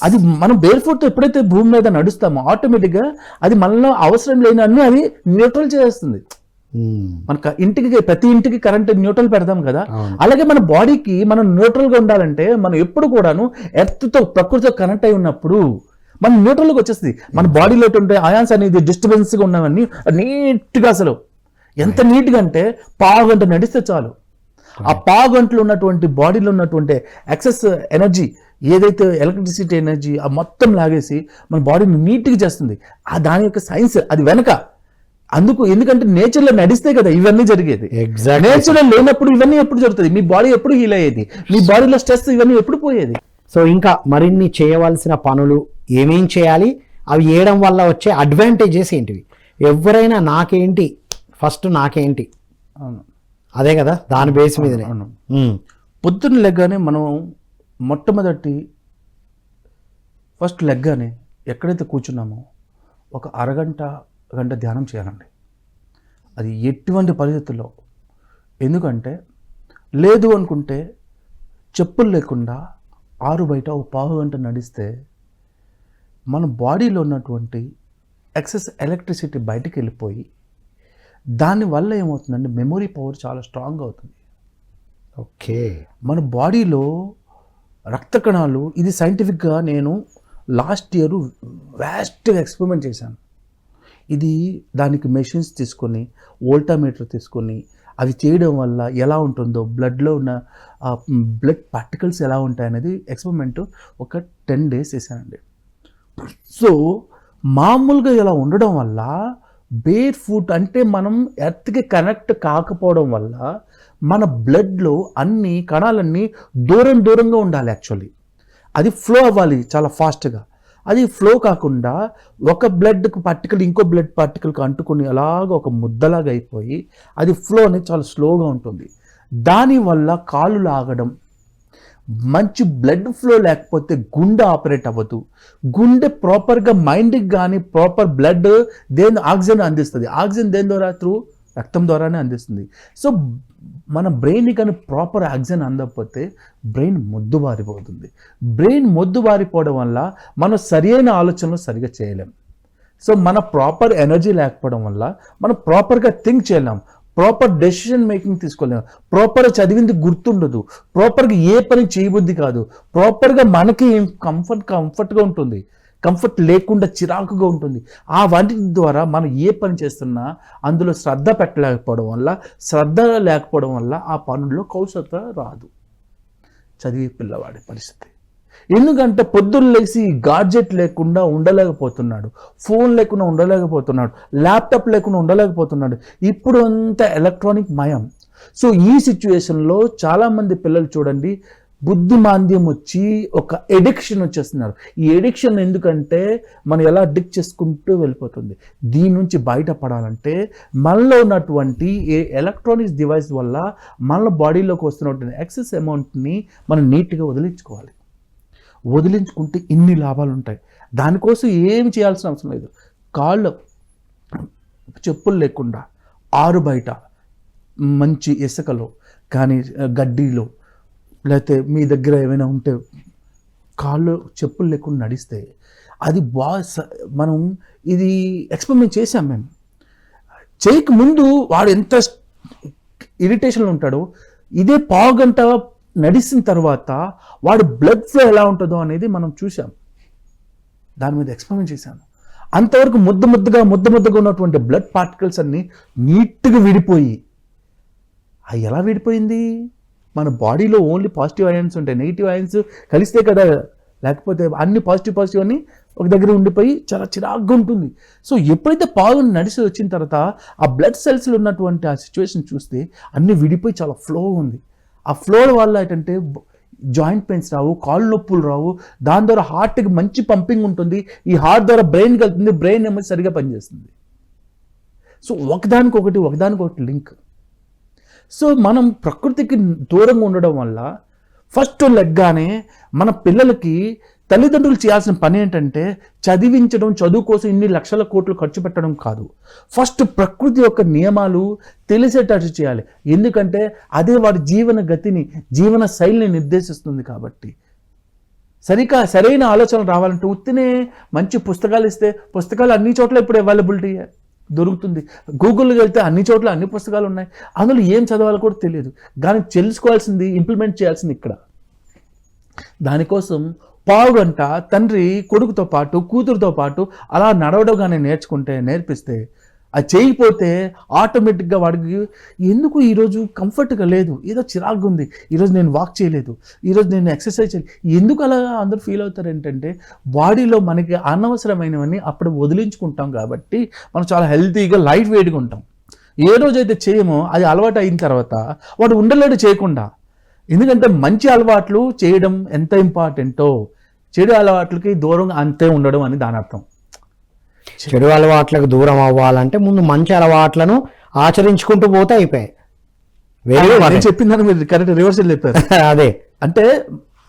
అది మనం బేర్ ఫుట్ తో ఎప్పుడైతే భూమి మీద నడుస్తామో ఆటోమేటిక్ గా అది మనలో అవసరం లేని అన్ని అది న్యూట్రల్ చేస్తుంది. మనకు ప్రతి ఇంటికి కరెంట్ న్యూట్రల్ పెడదాం కదా, అవును. అలాగే మన బాడీకి మనం న్యూట్రల్ గా ఉండాలంటే మనం ఎప్పుడు కూడాను ఎర్త్తో ప్రకృతితో కనెక్ట్ అయి ఉన్నప్పుడు మన న్యూట్రల్గా వచ్చేస్తుంది. మన బాడీలో ఉంటే అయాన్స్ అనేది డిస్టర్బెన్స్ గా ఉన్నవన్నీ నీట్గా, అసలు ఎంత నీట్గా అంటే పావు గంట నడిస్తే చాలు ఆ పావు గంటలో ఉన్నటువంటి బాడీలో ఉన్నటువంటి ఎక్సెస్ ఎనర్జీ ఏదైతే ఎలక్ట్రిసిటీ ఎనర్జీ ఆ మొత్తం లాగేసి మన బాడీని నీట్గా చేస్తుంది. దాని యొక్క సైన్స్ అది వెనక. ఎందుకంటే నేచర్లో నడిస్తే కదా ఇవన్నీ జరిగేది. నేచర్లో లేనప్పుడు ఇవన్నీ ఎప్పుడు జరుగుతుంది? మీ బాడీ ఎప్పుడు హీల్ అయ్యేది? మీ బాడీలో స్ట్రెస్ ఇవన్నీ ఎప్పుడు పోయేది? సో ఇంకా మరిన్ని చేయవలసిన పనులు ఏమేం చేయాలి, అవి చేయడం వల్ల వచ్చే అడ్వాంటేజెస్ ఏంటివి? ఎవరైనా నాకేంటి ఫస్ట్ నాకేంటి, అదే కదా దాని బేస్ మీదనే. పొద్దున్న లెగ్గానే మనం మొట్టమొదటి ఫస్ట్ లెగ్గానే ఎక్కడైతే కూర్చున్నామో ఒక గంట ధ్యానం చేయాలండి. అది ఎటువంటి పరిస్థితుల్లో, ఎందుకంటే లేదు అనుకుంటే చెప్పులు లేకుండా బయట ఒక పావు గంట నడిస్తే మన బాడీలో ఉన్నటువంటి ఎక్సెస్ ఎలక్ట్రిసిటీ బయటికి వెళ్ళిపోయి దానివల్ల ఏమవుతుందంటే మెమొరీ పవర్ చాలా స్ట్రాంగ్ అవుతుంది. ఓకే. మన బాడీలో రక్త కణాలు, ఇది సైంటిఫిక్గా నేను లాస్ట్ ఇయర్ వ్యాస్ట్గా ఎక్స్పెరిమెంట్ చేశాను. ఇది దానికి మెషిన్స్ తీసుకొని వోల్టామీటర్ తీసుకొని అవి చేయడం వల్ల ఎలా ఉంటుందో, బ్లడ్లో ఉన్న బ్లడ్ పార్టికల్స్ ఎలా ఉంటాయనేది ఎక్స్పెరిమెంట్ ఒక 10 days చేశానండి. సో మామూలుగా ఇలా ఉండడం వల్ల బేర్ ఫుట్ అంటే మనం ఎర్త్కి కనెక్ట్ కాకపోవడం వల్ల మన బ్లడ్లో అన్ని కణాలన్నీ దూరంగా ఉండాలి. యాక్చువల్లీ అది ఫ్లో అవ్వాలి చాలా ఫాస్ట్గా. అది ఫ్లో కాకుండా ఒక బ్లడ్ పార్టికల్ ఇంకో బ్లడ్ పార్టికల్కి అంటుకొని అలాగ ఒక ముద్దలాగా అయిపోయి అది ఫ్లో అనేది చాలా స్లోగా ఉంటుంది. దానివల్ల కాళ్ళు లాగడం, మంచి బ్లడ్ ఫ్లో లేకపోతే గుండె ఆపరేట్ అవ్వదు. గుండె ప్రాపర్గా మైండ్కి కానీ ప్రాపర్ బ్లడ్ ఆక్సిజన్ అందిస్తుంది. ఆక్సిజన్ దేని ద్వారా? త్రూ రక్తం ద్వారానే అందిస్తుంది. సో మన బ్రెయిన్కి కానీ ప్రాపర్ ఆక్సిజన్ అందకపోతే బ్రెయిన్ మొద్దుబారిపోతుంది. బ్రెయిన్ మొద్దుబారిపోవడం వల్ల మనం సరైన ఆలోచనలు సరిగా చేయలేం. సో మన ప్రాపర్ ఎనర్జీ లేకపోవడం వల్ల మనం ప్రాపర్గా థింక్ చేయలేం, ప్రాపర్ డెసిషన్ మేకింగ్ తీసుకోలేము, ప్రాపర్గా చదివింది గుర్తుండదు, ప్రాపర్గా ఏ పని చేయబుద్ధి కాదు, ప్రాపర్గా మనకి కంఫర్ట్గా ఉంటుంది, కంఫర్ట్ లేకుండా చిరాకుగా ఉంటుంది. ఆ వాటి ద్వారా మనం ఏ పని చేస్తున్నా అందులో శ్రద్ధ లేకపోవడం వల్ల ఆ పనుల్లో కౌశలత రాదు. చదివే పిల్లవాడి పరిస్థితి. ఎందుకంటే పొద్దున్న లేచి గాడ్జెట్ లేకుండా ఉండలేకపోతున్నాడు, ఫోన్ లేకుండా ఉండలేకపోతున్నాడు, ల్యాప్టాప్ లేకుండా ఉండలేకపోతున్నాడు. ఇప్పుడు అంతా ఎలక్ట్రానిక్ మయం. సో ఈ సిచ్యువేషన్లో చాలామంది పిల్లలు చూడండి బుద్ధిమాంద్యం వచ్చి ఒక ఎడిక్షన్ వచ్చేస్తున్నారు. ఈ ఎడిక్షన్ ఎందుకంటే మనం ఎలా అడిక్ట్ చేసుకుంటూ వెళ్ళిపోతుంది. దీని నుంచి బయటపడాలంటే మనలో ఉన్నటువంటి ఏ ఎలక్ట్రానిక్స్ డివైస్ వల్ల మన బాడీలోకి వస్తున్నటువంటి ఎక్సెస్ అమౌంట్ని మనం నీట్గా వదిలించుకుంటే ఇన్ని లాభాలు ఉంటాయి. దానికోసం ఏమి చేయాల్సిన అవసరం లేదు. కాళ్ళు చెప్పులు లేకుండా బయట మంచి ఇసుకలో కానీ గడ్డిలో లేకపోతే మీ దగ్గర ఏమైనా ఉంటే కాళ్ళు చెప్పులు లేకుండా నడిస్తే అది మనం ఇది ఎక్స్పెరిమెంట్ చేసాం. మేము చేయక ముందు వాడు ఎంత ఇరిటేషన్లో ఉంటాడో, ఇదే పావు గంట నడిచిన తర్వాత వాడి బ్లడ్ ఫ్లో ఎలా ఉంటుందో అనేది మనం చూసాం. దాని మీద ఎక్స్పెరిమెంట్ చేశాను. అంతవరకు ముద్దగా ఉన్నటువంటి బ్లడ్ పార్టికల్స్ అన్నీ నీట్గా విడిపోయి, అవి ఎలా విడిపోయింది? మన బాడీలో ఓన్లీ పాజిటివ్ అయాన్స్ ఉంటాయి, నెగిటివ్ అయాన్స్ కలిస్తే కదా, లేకపోతే అన్ని పాజిటివ్ అన్నీ ఒక దగ్గర ఉండిపోయి చాలా చిరాగ్గా ఉంటుంది. సో ఎప్పుడైతే పావు నడిచి వచ్చిన తర్వాత ఆ బ్లడ్ సెల్స్లో ఉన్నటువంటి ఆ సిచ్యువేషన్ చూస్తే అన్నీ విడిపోయి చాలా ఫ్లో ఉంది. ఆ ఫ్లో వల్ల ఏంటంటే జాయింట్ పెయిన్స్ రావు, కాళ్ళు నొప్పులు రావు, దాని ద్వారా హార్ట్కి మంచి పంపింగ్ ఉంటుంది. ఈ హార్ట్ ద్వారా బ్రెయిన్కి వెళ్తుంది, బ్రెయిన్ ఏమో సరిగా పనిచేస్తుంది. సో ఒకదానికొకటి లింక్. సో మనం ప్రకృతికి దూరంగా ఉండడం వల్ల ఫస్ట్ లెగ్గానే మన పిల్లలకి తల్లిదండ్రులు చేయాల్సిన పని ఏంటంటే చదివించడం, చదువు కోసం ఇన్ని లక్షల కోట్లు ఖర్చు పెట్టడం కాదు. ఫస్ట్ ప్రకృతి యొక్క నియమాలు తెలిసేటట్టు చేయాలి. ఎందుకంటే అదే వాడి జీవన గతిని, జీవన శైలిని నిర్దేశిస్తుంది. కాబట్టి సరైన ఆలోచనలు రావాలంటే ఉత్తినే మంచి పుస్తకాలు ఇస్తే పుస్తకాలు అన్ని చోట్ల ఇప్పుడు అవైలబిలిటీ. దొరుకుతుంది. గూగుల్కి వెళ్తే అన్ని చోట్ల అన్ని పుస్తకాలు ఉన్నాయి. అందులో ఏం చదవాలో కూడా తెలియదు. కానీ తెలుసుకోవాల్సింది, ఇంప్లిమెంట్ చేయాల్సింది ఇక్కడ. దానికోసం పావుగంట తండ్రి కొడుకుతో పాటు కూతురుతో పాటు అలా నడవడం కానీ నేర్పిస్తే, అది చేయకపోతే ఆటోమేటిక్గా వాడికి ఎందుకు ఈరోజు కంఫర్ట్గా లేదు, ఏదో చిరాకుగా ఉంది, ఈరోజు నేను వాక్ చేయలేదు, ఈరోజు నేను ఎక్సర్సైజ్ చేయలేదు, ఎందుకు అలా అందరూ ఫీల్ అవుతారు ఏంటంటే బాడీలో మనకి అనవసరమైనవన్నీ అప్పుడు వదిలించుకుంటాం కాబట్టి మనం చాలా హెల్తీగా లైట్ వెయిట్గా ఉంటాం. ఏ రోజైతే చేయమో అది అలవాటు అయిన తర్వాత వాడు ఉండలేడు చేయకుండా. ఎందుకంటే మంచి అలవాట్లు చేయడం ఎంత ఇంపార్టెంటో చెడు అలవాట్లకి దూరం అంతే ఉండడం అని దాని అర్థం. చెడు అలవాట్లకు దూరం అవ్వాలంటే ముందు మంచి అలవాట్లను ఆచరించుకుంటూ పోతే అయిపోయాయి. నేను చెప్పిందని మీరు కరెక్ట్ రివర్సల్ చెప్పారు. అదే అంటే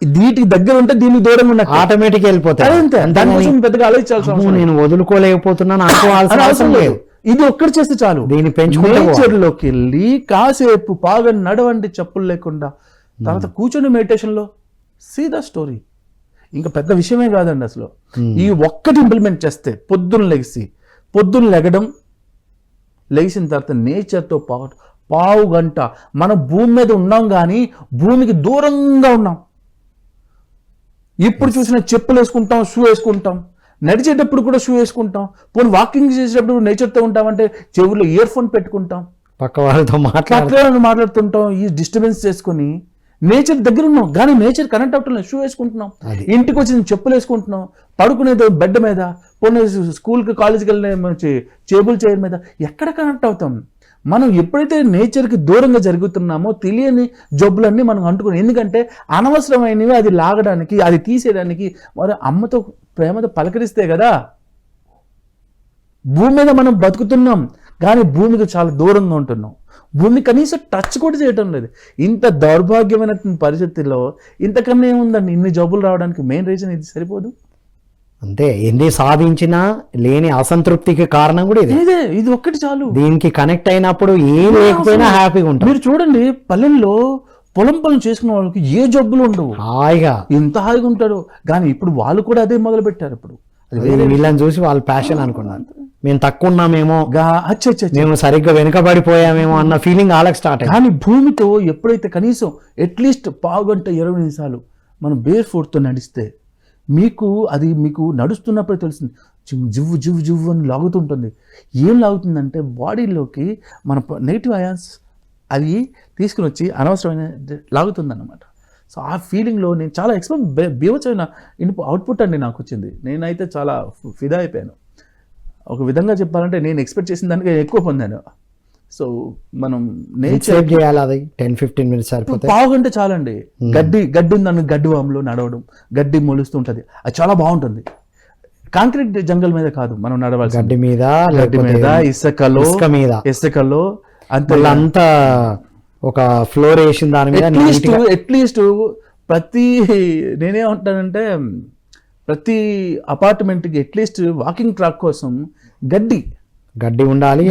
వీటికి దగ్గర ఉంటే దీనికి దూరం ఉన్న ఆటోమేటిక్ వెళ్ళిపోతాయి. దానికోసం పెద్దగా ఆలోచించాల్సిన నేను వదులుకోలేకపోతున్నాను అనుకోవాల్సిన అవసరం లేదు. ఇది ఒక్కటి చేస్తే చాలు. దీన్ని పెంచుకుంటే నేచర్లోకి వెళ్ళి కాసేపు బాగా నడవండి చెప్పులు లేకుండా, తర్వాత కూర్చొని మెడిటేషన్లో సీ ద స్టోరీ. ఇంకా పెద్ద విషయమే కాదండి అసలు. ఈ ఒక్కటి ఇంప్లిమెంట్ చేస్తే పొద్దున్న లెగిసిన తర్వాత నేచర్తో పావు గంట మనం భూమి మీద ఉన్నాం కానీ భూమికి దూరంగా ఉన్నాం. ఇప్పుడు చూసిన చెప్పులు వేసుకుంటాం, షూ వేసుకుంటాం, నడిచేటప్పుడు కూడా షూ వేసుకుంటాం, పోనీ వాకింగ్ చేసేటప్పుడు నేచర్తో ఉంటామంటే చెవుల్లో ఇయర్ ఫోన్ పెట్టుకుంటాం, పక్క వాళ్ళతో మాట్లాడుతుంటాం. ఈ డిస్టర్బెన్స్ చేసుకొని నేచర్ దగ్గర ఉన్నాం కానీ నేచర్ కనెక్ట్ అవుతున్నాం. షూ వేసుకుంటున్నాం, ఇంటికి వచ్చి చెప్పులు వేసుకుంటున్నాం, పడుకునేది బెడ్ మీద, పోనీ స్కూల్కి కాలేజీకి వెళ్ళే మంచి టేబుల్ చైర్ మీద, ఎక్కడ కనెక్ట్ అవుతాం? మనం ఎప్పుడైతే నేచర్కి దూరంగా జరుగుతున్నామో తెలియని జబ్బులన్నీ మనం అంటుకున్నాం. ఎందుకంటే అనవసరమైనవి అది లాగడానికి, అది తీసేయడానికి మరి అమ్మతో ప్రేమతో పలకరిస్తే కదా భూమి మీద మనం బతుకుతున్నాం. కానీ భూమికి చాలా దూరంగా ఉంటున్నాం. భూమి కనీసం టచ్ కూడా చేయటం లేదు. ఇంత దౌర్భాగ్యమైన పరిస్థితుల్లో ఇంతకన్నా ఏముందండి? ఇన్ని జబ్బులు రావడానికి మెయిన్ రీజన్ ఇది సరిపోదు. అంతే, ఎన్ని సాధించినా లేని అసంతృప్తికి కారణం కూడా ఇదే. ఇది ఒక్కటి చాలు. దీనికి కనెక్ట్ అయినప్పుడు ఏం లేకపోయినా హ్యాపీగా ఉంటాం. మీరు చూడండి, పల్లెల్లో పొలం చేసుకున్న వాళ్ళకి ఏ జబ్బులు ఉండవు, హాయిగా ఎంత హాయిగా ఉంటారు. కానీ ఇప్పుడు వాళ్ళు కూడా అదే మొదలు పెట్టారు. ఇప్పుడు వీళ్ళని చూసి వాళ్ళు ప్యాషన్ అనుకున్నారు, మేము తక్కువ ఉన్నామేమో, మేము సరిగ్గా వెనుకబడిపోయామేమో అన్న ఫీలింగ్ వాళ్ళకి స్టార్ట్ అయ్యింది. కానీ భూమితో ఎప్పుడైతే కనీసం అట్లీస్ట్ పావుగంట 20 నిమిషాలు మనం బేర్ ఫుట్తో నడిస్తే మీకు నడుస్తున్నప్పుడే తెలుస్తుంది, జివ్వు జివ్వు జివ్వు అని లాగుతుంటుంది. ఏం లాగుతుందంటే బాడీలోకి మన నెగిటివ్ అయాన్స్ అది తీసుకుని వచ్చి అనవసరమైన లాగుతుందన్నమాట. సో ఆ ఫీలింగ్లో నేను చాలా బీవచమైన అవుట్పుట్ అండి నాకు వచ్చింది. నేనైతే చాలా ఫిదా అయిపోయాను. ఒక విధంగా చెప్పాలంటే నేను ఎక్స్పెక్ట్ చేసిన దానికి ఎక్కువ పొందాను. సో మనం నేచర్ చేయాలి, అది 10-15 మినిట్స్ సరిపోతుంది, పావు గంట చాలండి. గడ్డి ఉందని గడ్డి వాములో నడవడం, గడ్డి మొలుస్తుంటది, అది చాలా బాగుంటుంది. కాంక్రీట్ జంగల్ మీద కాదు మనం నడవాలి, గడ్డి మీద, ఇసుకలో అంతా ఒక ఫ్లోర్ వేసిన దాని మీద అట్లీస్ట్ నేనేమంటానంటే ప్రతి అపార్ట్మెంట్కి అట్లీస్ట్ వాకింగ్ ట్రాక్ కోసం గడ్డి ఉండాలి,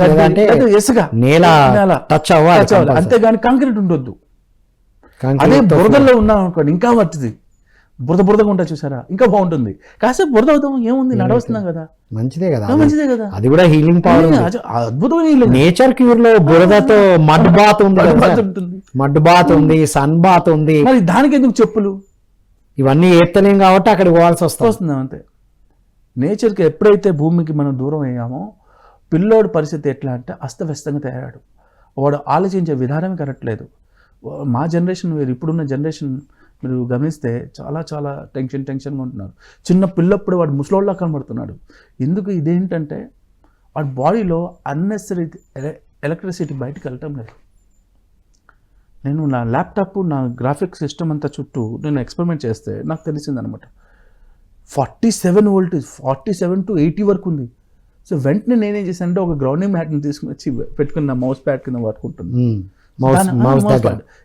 నేల టచ్ అవ్వాలి, అంతేగాని కాంక్రీట్ ఉండొద్దు. అదే బురదల్లో ఉన్నాం అనుకోండి, ఇంకా మట్టిది బురదగా ఉంటా చూసారా, ఇంకా బాగుంటుంది. కాసేపు బురద అవుతాం, ఏముంది, నడవస్తున్నాం కదా, మంచిదే కదా. అది కూడా హీలింగ్ పవర్, అద్భుతమైన నేచర్ క్యూర్ లో బురదతో మడ్ బాత్ ఉంది, సన్ బాత్ ఉంది. మరి దానికి ఎందుకు చెప్పులు? ఇవన్నీ ఏత్తలేం కాబట్టి అక్కడికి పోవాల్సి వస్తుంది. అంతే. నేచర్కి ఎప్పుడైతే భూమికి మనం దూరం అయ్యామో పిల్లోడు పరిస్థితి ఎట్లా అంటే అస్తవ్యస్తంగా తయారాడు. వాడు ఆలోచించే విధానమే కరెక్ట్ లేదు. మా జనరేషన్ వేరు, ఇప్పుడున్న జనరేషన్ మీరు గమనిస్తే చాలా చాలా టెన్షన్గా ఉంటున్నారు. చిన్న పిల్లప్పుడు వాడు ముసలోళ్ళ కనబడుతున్నాడు. ఎందుకు? ఇదేంటంటే వాడి బాడీలో అన్నెసరీ ఎలక్ట్రిసిటీ బయటకు వెళ్ళటం లేదు. నేను నా ల్యాప్టాప్, నా గ్రాఫిక్స్ సిస్టమ్ అంతా చుట్టూ నేను ఎక్స్పెరిమెంట్ చేస్తే నాకు తెలిసిందనమాట, 47 వోల్టేజ్ 47 to 80 వరకు ఉంది. సో వెంటనే నేనేం చేశానంటే ఒక గ్రౌండింగ్ మ్యాట్ని తీసుకుని వచ్చి పెట్టుకున్న మౌస్ ప్యాడ్ కింద పట్టుకుంటున్నాను.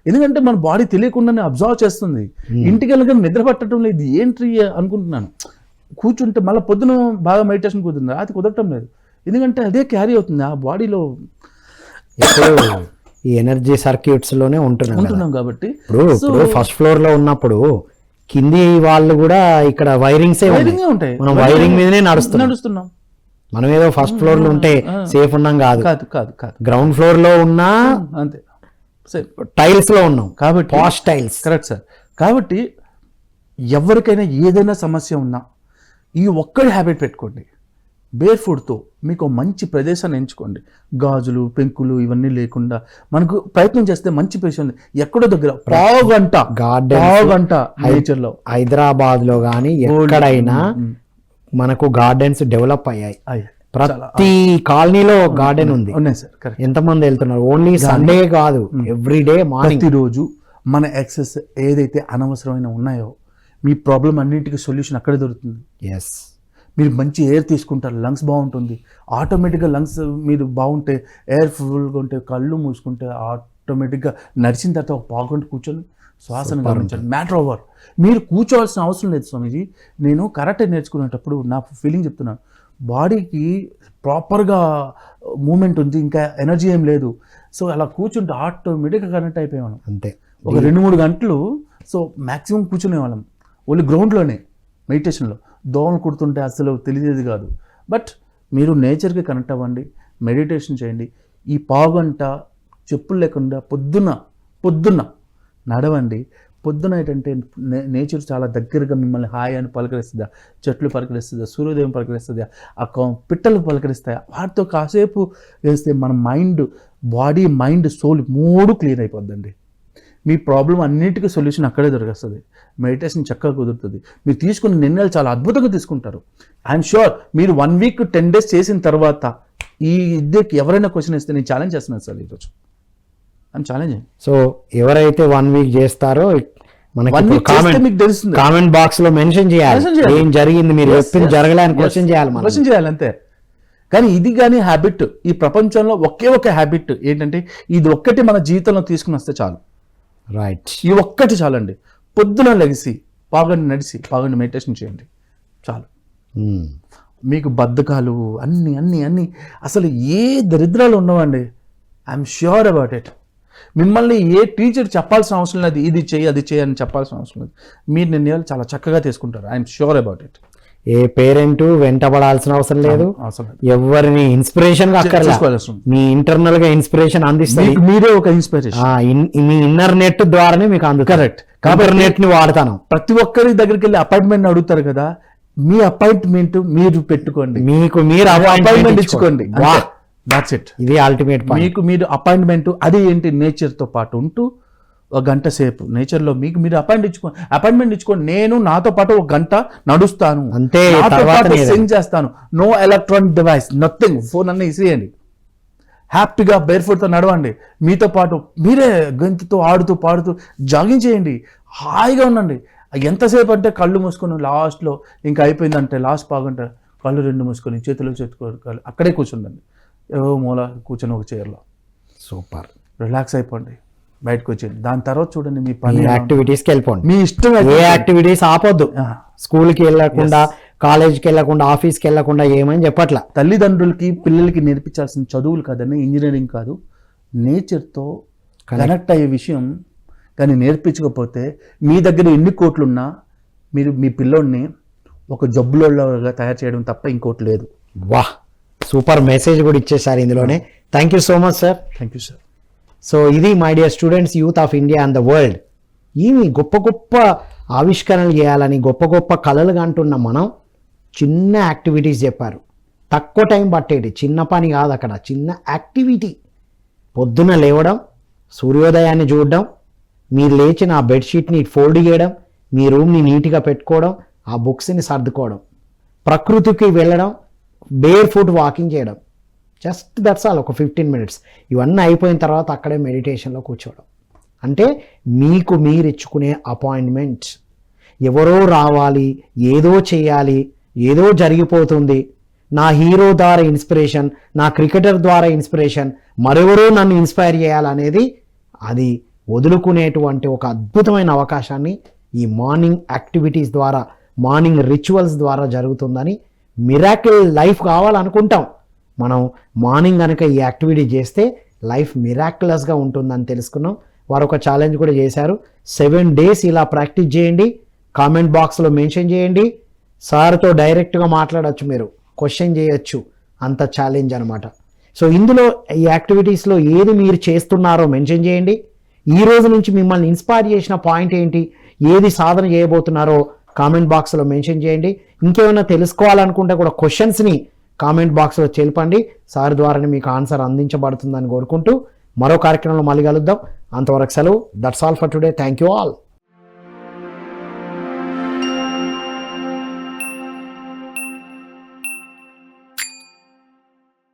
ఎందుకంటే మన బాడీ తెలియకుండానే అబ్జర్వ్ చేస్తుంది. ఇంటికి వెళ్ళగా నిద్ర పట్టడం లేదు, ఏంటి అనుకుంటున్నాను. కూర్చుంటే మళ్ళీ పొద్దున బాగా మెడిటేషన్ కుదురుతుంది, అది కుదరటం లేదు. ఎందుకంటే అదే క్యారీ అవుతుంది ఆ బాడీలో. ఈ ఎనర్జీ సర్క్యూట్స్ లోనే ఉంటున్నాం కాబట్టి ఇప్పుడు ఫస్ట్ ఫ్లోర్ లో ఉన్నప్పుడు కింది వాళ్ళు కూడా ఇక్కడ వైరింగ్సే ఉంటాయి, మనం వైరింగ్ మీదనే నడుస్తున్నాం. మనం ఏదో ఫస్ట్ ఫ్లోర్ లో ఉంటే సేఫ్ ఉన్నాం కాదు, కాదు కాదు కాదు గ్రౌండ్ ఫ్లోర్ లో ఉన్నా అంతే సరే టైల్స్ లో ఉన్నాం కాబట్టి పాష్ టైల్స్. Correct sir. కాబట్టి ఎవరికైనా ఏదైనా సమస్య ఉన్నా ఈ ఒక్కడి హ్యాబిట్ పెట్టుకోండి. బేర్ ఫుడ్తో మీకు మంచి ప్రదేశాన్ని ఎంచుకోండి. గాజులు పెంకులు ఇవన్నీ లేకుండా మనకు ప్రయత్నం చేస్తే మంచి ప్రదేశం ఎక్కడో దగ్గర పావుగంట నేచర్లో హైదరాబాద్ లో గానీ ఎక్కడైనా మనకు గార్డెన్స్ డెవలప్ అయ్యాయి. ప్రతి కాలనీలో గార్డెన్ ఉంది. ఉన్నాయి సార్. కరెక్ట్. ఎంతమంది వెళ్తున్నారు? ఓన్లీ సండే కాదు, ఎవ్రీడే మార్నింగ్. ప్రతిరోజు మన ఎక్సెస్ ఏదైతే అనవసరమైన ఉన్నాయో మీ ప్రాబ్లం అన్నింటికి సొల్యూషన్ అక్కడే దొరుకుతుంది. ఎస్, మీరు మంచి ఎయిర్ తీసుకుంటారు, లంగ్స్ బాగుంటుంది. ఆటోమేటిక్గా లంగ్స్ మీరు బాగుంటే, ఎయిర్ ఫుల్గా ఉంటే, కళ్ళు మూసుకుంటే ఆటోమేటిక్గా నడిచిన తర్వాత ఒక పావుగంట కూర్చొని శ్వాసను గమనించండి. Matter over. మీరు కూర్చోవాల్సిన అవసరం లేదు స్వామీజీ. నేను కరాటే నేర్చుకునేటప్పుడు నా ఫీలింగ్ చెప్తున్నాను. బాడీకి ప్రాపర్గా మూమెంట్ ఉంది, ఇంకా ఎనర్జీ ఏం లేదు. సో అలా కూర్చుంటే ఆటోమేటిక్గా కనెక్ట్ అయిపోయేవాళ్ళం. అంతే. ఒక 2-3 గంటలు సో మ్యాక్సిమం కూర్చునేవాళ్ళం ఓన్లీ గ్రౌండ్లోనే మెడిటేషన్లో. దోమలు కుడుతుంటే అసలు తెలియదు కాదు. బట్ మీరు నేచర్కి కనెక్ట్ అవ్వండి, మెడిటేషన్ చేయండి. ఈ పావుగంట చెప్పులు లేకుండా పొద్దున్న నడవండి. పొద్దున ఏంటంటే నేచర్ చాలా దగ్గరగా మిమ్మల్ని హాయ్ అని పలకరిస్తుందా, చెట్లు పలకరిస్తుందా, సూర్యోదయం పలకరిస్తుందా, ఆ పిట్టలు పలకరిస్తాయా, వాటితో కాసేపు వేస్తే మన బాడీ మైండ్ సోల్ 3 క్లియర్ అయిపోద్దండి. మీ ప్రాబ్లం అన్నిటికీ సొల్యూషన్ అక్కడే దొరికేస్తుంది. మెడిటేషన్ చక్కగా కుదురుతుంది. మీరు తీసుకున్న నిర్ణయాలు చాలా అద్భుతంగా తీసుకుంటారు. ఐఎమ్ షూర్ మీరు 1 వీక్ 10 డేస్ చేసిన తర్వాత ఈ ఇద్దరికి ఎవరైనా క్వశ్చన్ ఇస్తే నేను ఛాలెంజ్ చేస్తున్నాను సార్ ఈరోజు. I'm challenge. సో ఎవరైతే 1 వీక్ చేస్తారో మనకి మీకు తెలుస్తుంది, కామెంట్ బాక్స్ లో మెన్షన్ చేయాలి ఏం జరిగింది, మీరు చెప్పింది జరగలేని క్వశ్చన్ చేయాలి అంతే. కానీ ఇది కానీ హ్యాబిట్ ఈ ప్రపంచంలో ఒకే ఒక హ్యాబిట్ ఏంటంటే ఇది ఒక్కటి మన జీవితంలో తీసుకుని వస్తే చాలు. రైట్. ఈ ఒక్కటి చాలండి. పొద్దున లెగిసి పావుగంట నడిచి పావుగంట మెడిటేషన్ చేయండి చాలు. మీకు బద్ధకాలు అన్ని అసలు ఏ దరిద్రాలు ఉండవండి. I'm sure about it. మిమ్మల్ని ఏ టీచర్ చెప్పాల్సిన అవసరం లేదు, ఇది చేయి అది చేయి అని చెప్పాల్సిన అవసరం లేదు. మీరు నిర్ణయాలు చాలా చక్కగా తీసుకుంటారు. I'm sure about it. ఏ పేరెంట్ వెంటబడాల్సిన అవసరం లేదు, ఎవరిని ఇన్స్పిరేషన్ మీ ఇంటర్నల్ గా ఇన్స్పిరేషన్ అందిస్తారు. మీరే ఒక ఇన్స్పిరేషన్ మీ ఇన్నర్ నెట్ ద్వారానే మీకు అందుతుంది. కరెక్ట్. కాబట్టి నెట్ ని వాడతాను. ప్రతి ఒక్కరి దగ్గరికి వెళ్ళి అపాయింట్మెంట్ అడుగుతారు కదా, మీ అపాయింట్మెంట్ మీరు పెట్టుకోండి, మీకు మీరు అపాయింట్మెంట్ ఇచ్చుకోండి. That's it. ఇది అల్టిమేట్. మీరు అపాయింట్మెంట్ అది ఏంటి, నేచర్ తో పాటు ఉంటూ 1 గంట సేపు నేచర్లో మీరు అపాయింట్మెంట్ ఇచ్చుకోండి. నేను నాతో పాటు 1 గంట నడుస్తాను, అంతే. సింగ్ చేస్తాను. No electronic device, nothing. Phone అన్నీ ఇసేయండి. హ్యాపీగా బేర్ ఫుట్తో నడవండి. మీతో పాటు మీరే గొంతుతో ఆడుతూ పాడుతూ జాగింగ్ చేయండి. హాయిగా ఉండండి. ఎంతసేపు అంటే కళ్ళు మూసుకొని లాస్ట్లో ఇంకా అయిపోయిందంటే లాస్ట్ పావుగంట కళ్ళు 2 మూసుకొని చేతులు అక్కడే కూర్చుండండి. ఏవో మూల కూర్చొని ఒక చైర్లో సూపర్ రిలాక్స్ అయిపోండి. బయటకు వచ్చేది. దాని తర్వాత చూడండి మీ పని యాక్టివిటీస్కి వెళ్ళిపోండి. మీ ఇష్టం. ఏ యాక్టివిటీస్ ఆపొద్దు. స్కూల్కి వెళ్ళకుండా, కాలేజ్కి వెళ్ళకుండా, ఆఫీస్కి వెళ్ళకుండా ఏమని చెప్పట్లా. తల్లిదండ్రులకి పిల్లలకి నేర్పించాల్సిన చదువులు కాదని, ఇంజనీరింగ్ కాదు, నేచర్తో కనెక్ట్ అయ్యే విషయం కానీ నేర్పించకపోతే మీ దగ్గర ఎన్ని కోట్లున్నా మీరు మీ పిల్లోడిని ఒక జబ్బులోగా తయారు చేయడం తప్ప ఇంకోటి లేదు. వాహ్, సూపర్ మెసేజ్ కూడా ఇచ్చేసారు ఇందులోనే. Thank you so much sir. Thank you sir. So ఇది my dear students, youth of India and the world. ఇవి గొప్ప గొప్ప ఆవిష్కరణలు చేయాలని గొప్ప గొప్ప కళలుగా అంటున్న మనం చిన్న యాక్టివిటీస్ చెప్పారు. తక్కువ టైం పట్టేది, చిన్న పని కాదు అక్కడ, చిన్న యాక్టివిటీ. పొద్దున లేవడం, సూర్యోదయాన్ని చూడడం, మీరు లేచిన ఆ బెడ్షీట్ని ఫోల్డ్ చేయడం, మీ రూమ్ని నీట్గా పెట్టుకోవడం, ఆ బుక్స్ని సర్దుకోవడం, ప్రకృతికి వెళ్ళడం, బేర్ ఫుట్ వాకింగ్ చేయడం, జస్ట్ దట్స్ ఆల్. ఒక 15 minutes. ఇవన్నీ అయిపోయిన తర్వాత అక్కడే మెడిటేషన్లో కూర్చోవడం. అంటే మీకు మీరు ఇచ్చుకునే అపాయింట్మెంట్. ఎవరో రావాలి, ఏదో చేయాలి, ఏదో జరిగిపోతుంది, నా హీరో ద్వారా ఇన్స్పిరేషన్, నా క్రికెటర్ ద్వారా ఇన్స్పిరేషన్, మరెవరో నన్ను ఇన్స్పైర్ చేయాలనేది అది వదులుకునేటువంటి ఒక అద్భుతమైన అవకాశాన్ని ఈ మార్నింగ్ యాక్టివిటీస్ ద్వారా, మార్నింగ్ రిచువల్స్ ద్వారా జరుగుతుందని, మిరాకిల్ లైఫ్ కావాలనుకుంటాం మనం. మార్నింగ్ కనుక ఈ యాక్టివిటీ చేస్తే లైఫ్ మిరాక్యులస్గా ఉంటుందని తెలుసుకున్నాం. వారు ఒక ఛాలెంజ్ కూడా చేశారు. 7 days ఇలా ప్రాక్టీస్ చేయండి. కామెంట్ బాక్స్లో మెన్షన్ చేయండి. సార్తో డైరెక్ట్గా మాట్లాడచ్చు, మీరు క్వశ్చన్ చేయొచ్చు, అంత ఛాలెంజ్ అనమాట. సో ఇందులో ఈ యాక్టివిటీస్లో ఏది మీరు చేస్తున్నారో మెన్షన్ చేయండి. ఈ రోజు నుంచి మిమ్మల్ని ఇన్స్పైర్ చేసిన పాయింట్ ఏంటి, ఏది సాధన చేయబోతున్నారో కామెంట్ బాక్స్లో మెన్షన్ చేయండి. ఇంకేమైనా తెలుసుకోవాలనుకుంటే కూడా క్వశ్చన్స్ని కామెంట్ బాక్స్లో తెలపండి. సార్ ద్వారానే మీకు ఆన్సర్ అందించబడుతుందని కోరుకుంటూ మరో కార్యక్రమంలో మళ్ళీ కలుద్దాం. అంతవరకు సెలవు. That's all for today. Thank you all.